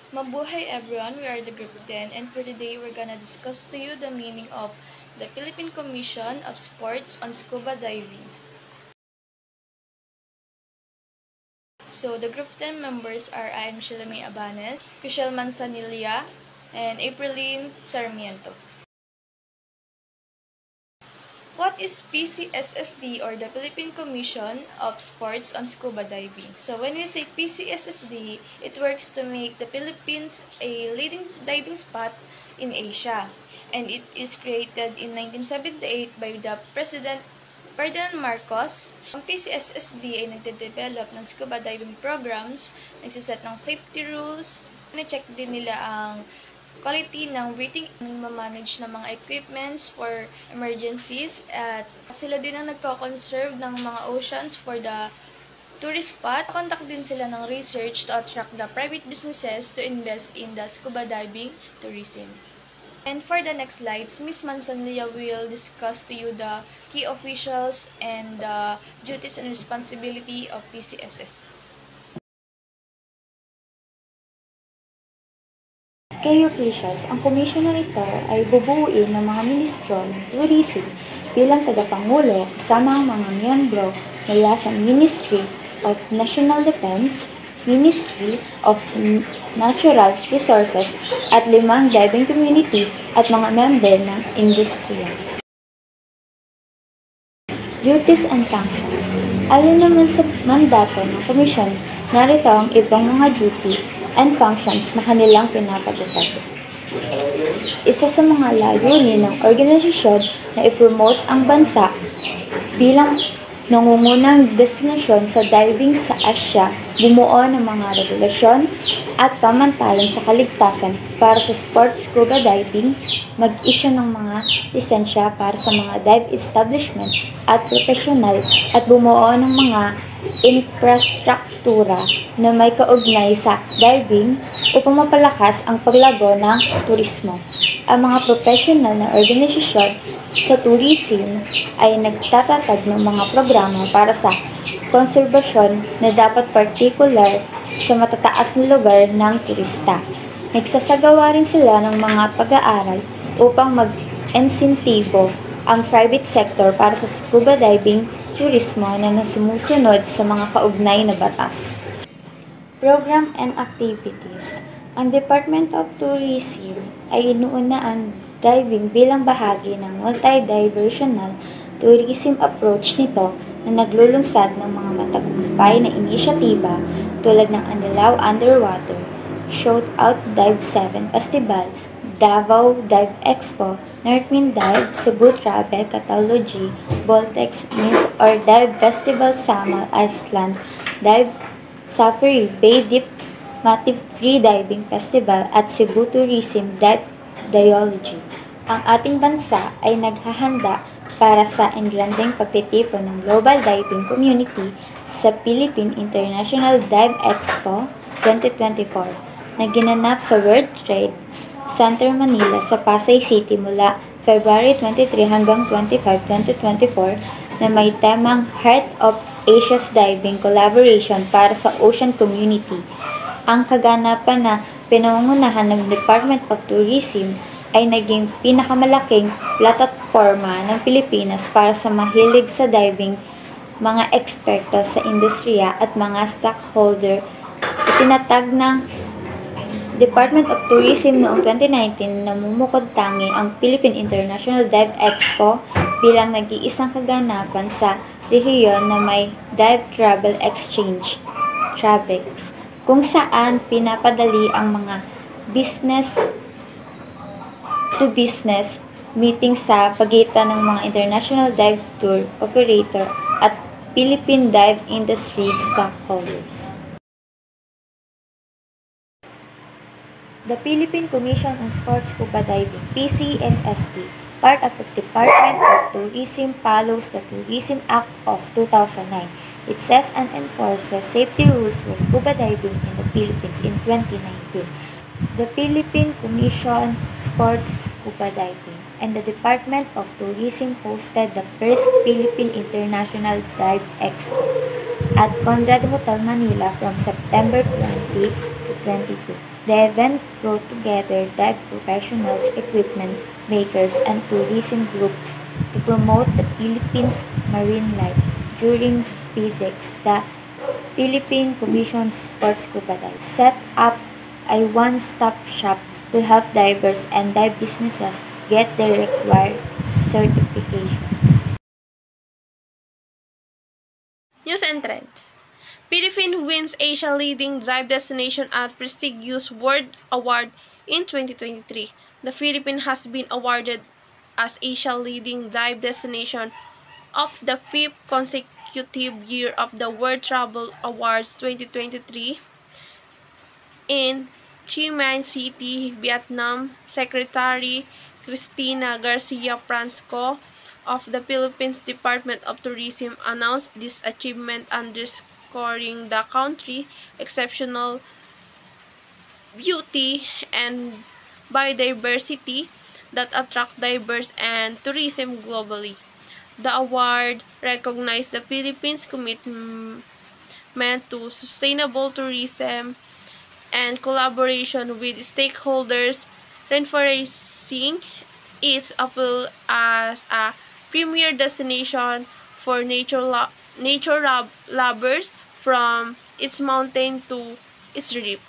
Mabuhay everyone, we are the group 10 and for today we're gonna discuss to you the meaning of the Philippine Commission of Sports on Scuba Diving. So the group 10 members are I am Shilame Abanes, Chriselle Manzanilla, and Aprilline Sarmiento. What is PCSSD or the Philippine Commission of Sports on Scuba Diving? So when we say PCSSD, it works to make the Philippines a leading diving spot in Asia. And it is created in 1978 by the President Ferdinand Marcos. Ang PCSSD ay nagde-develop ng scuba diving programs, nagsiset ng safety rules, na-check din nila ang quality ng breathing, manage ng mga equipments for emergencies, at sila din ang nagko-conserve ng mga oceans for the tourist spot. Conduct din sila ng research to attract the private businesses to invest in the scuba diving tourism. And for the next slides, Ms. Manzanilla will discuss to you the key officials and the duties and responsibility of PCSS. Kay officials, ang komisyon na ito ay bubuuin ng mga ministro ng tourism bilang tagapangulo kasama ang mga miyembro mula sa Ministry of National Defense, Ministry of Natural Resources at 5 diving community at mga member ng industriya. Duties and functions. Ayon naman sa mandato ng komisyon, narito ang ibang mga duty and functions na kanilang pinapagutag. Isa sa mga layunin ng organisasyon na i-promote ang bansa bilang nangungunang destinasyon sa diving sa Asia, bumuo ng mga regulasyon at pamantayan sa kaligtasan para sa sports scuba diving, mag-issue ng mga lisensya para sa mga dive establishment at profesional at bumuo ng mga infrastruktura na may kaugnay sa diving upang mapalakas ang paglago ng turismo. Ang mga professional na organisasyon sa tourism ay nagtatatag ng mga programa para sa konserbasyon na dapat partikular sa matataas na lugar ng turista. Nagsasagawa rin sila ng mga pag-aaral upang mag-insentibo ang private sector para sa scuba diving turismo na sumusunod sa mga kaugnay na batas. Program and activities. Ang Department of Tourism ay inuuna ang diving bilang bahagi ng multi-dimensional tourism approach nito na naglulunsad ng mga matagumpay na inisyatiba tulad ng Anilao Underwater, Shootout Dive 7 Festival, Davao Dive Expo, Northwind Dive, Cebu Travel Catalogy, Voltex Miss or Dive Festival Samal Island, Dive Safari Bay Deep Mative Free Diving Festival at Cebu Tourism Dive Diology. Ang ating bansa ay naghahanda para sa engrandeng pagtitipon ng global diving community sa Philippine International Dive Expo 2024 na ginanap sa World Trade Center Manila sa Pasay City mula February 23 hanggang 25, 2024 na may temang Heart of Asia's Diving Collaboration para sa Ocean Community. Ang kaganapan na pinangungunahan ng Department of Tourism ay naging pinakamalaking plataforma ng Pilipinas para sa mahilig sa diving, mga eksperto sa industriya at mga stockholder. Itinatag ng Department of Tourism noong 2019 na namumukod-tangi ang Philippine International Dive Expo bilang nag-iisang kaganapan sa rehiyon na may dive travel exchange, TRAVEX, kung saan pinapadali ang mga business-to-business meeting sa pagitan ng mga international dive tour operator at Philippine dive industry stockholders. The Philippine Commission on Sports Scuba Diving, PCSSD, part of the Department of Tourism, follows the Tourism Act of 2009. It sets and enforces safety rules for scuba diving in the Philippines in 2019. The Philippine Commission Sports Scuba Diving and the Department of Tourism hosted the first Philippine International Dive Expo at Conrad Hotel Manila from September 20 to 2022. The event brought together dive professionals, equipment makers, and tourism groups to promote the Philippines marine life. During PDEX, the Philippine Commission Sports Scuba Dive set up a one-stop shop to help divers and dive businesses get their required certifications. News and trends. Philippines wins Asia leading dive destination at prestigious World Award in 2023. The Philippines has been awarded as Asia leading dive destination of the 5th consecutive year of the World Travel Awards 2023 in Chi Minh City, Vietnam. Secretary Cristina Garcia Franco of the Philippines Department of Tourism announced this achievement, underscoring the country's exceptional beauty and biodiversity that attract divers and tourism globally. The award recognized the Philippines' commitment to sustainable tourism and collaboration with stakeholders, reinforcing its appeal as a premier destination for nature lovers from its mountain to its reef.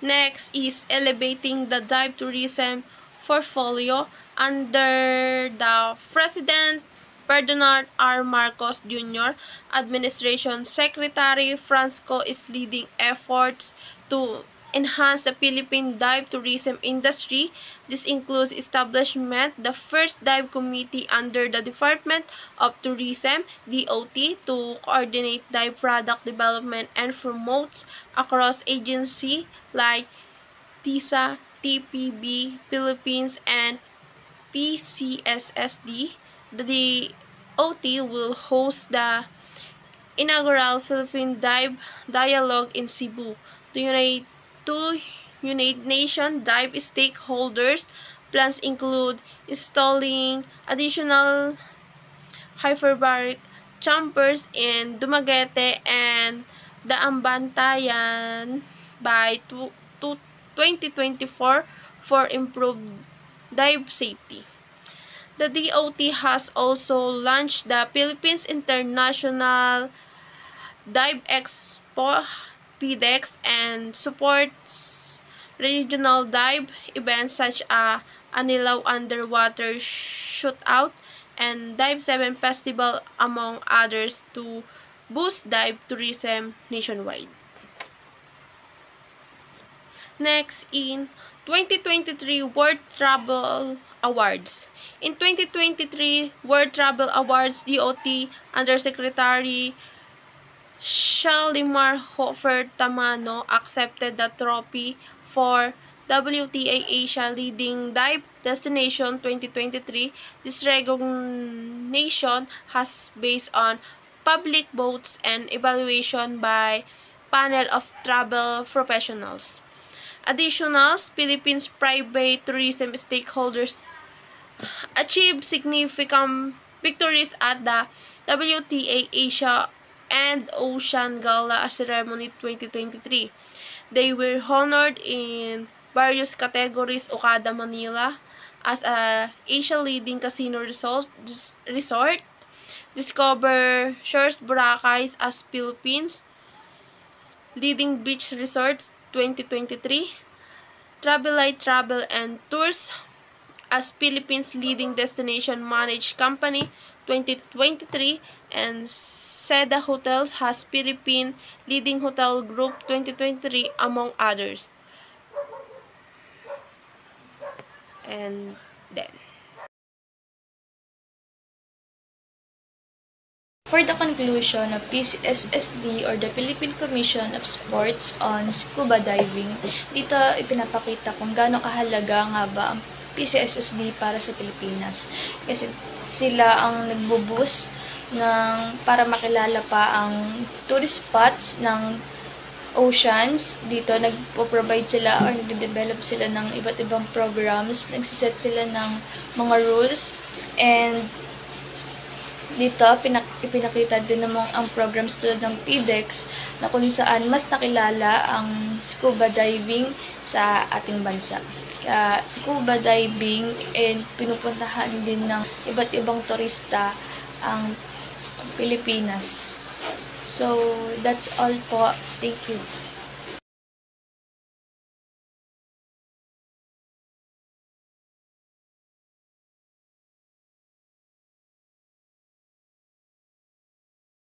Next is elevating the dive tourism portfolio under the President Ferdinand R. Marcos Jr. administration. Secretary Franco is leading efforts to enhance the Philippine dive tourism industry. This includes establishment the first dive committee under the Department of Tourism (DOT) to coordinate dive product development and promotes across agencies like TISA, TPB Philippines, and PCSSD. The DOT will host the inaugural Philippine Dive Dialogue in Cebu to unite nation dive stakeholders. Plans include installing additional hyperbaric chambers in Dumaguete and Daambantayan by 2024 for improved dive safety. The DOT has also launched the Philippines International Dive Expo (PDEX) and supports regional dive events such as Anilaw Underwater Shootout and Dive 7 Festival, among others, to boost dive tourism nationwide. Next, in 2023 World Travel Awards. In 2023 World Travel Awards, DOT Undersecretary Shalimar Hofer Tamano accepted the trophy for WTA Asia Leading Dive Destination 2023. This recognition has based on public votes and evaluation by panel of travel professionals. Additionally, Philippines private tourism stakeholders achieved significant victories at the WTA Asia and Ocean Gala Ceremony 2023. They were honored in various categories. Okada Manila as a Asia leading casino resort. Discover Shores Boracay as Philippines leading beach resorts 2023. Travelite Travel and Tours as Philippines leading destination managed company 2023, and Seda Hotels has Philippine leading hotel group 2023, among others. And then For the conclusion of PCSSD or the Philippine Commission of Sports on Scuba Diving, dito ipinapakita kung gaano kahalaga nga ba ang PCSSD para sa Pilipinas. Kasi sila ang nagbo-boost para makilala pa ang tourist spots ng oceans. Dito nagpo-provide sila or nagde-develop sila ng iba't ibang programs, nagsiset sila ng mga rules, and dito, ipinakita din naman ang programs tulad ng PDEX na kung saan mas nakilala ang scuba diving sa ating bansa. Kaya scuba diving and pinupuntahan din ng iba't ibang turista ang Pilipinas. So, that's all po. Thank you.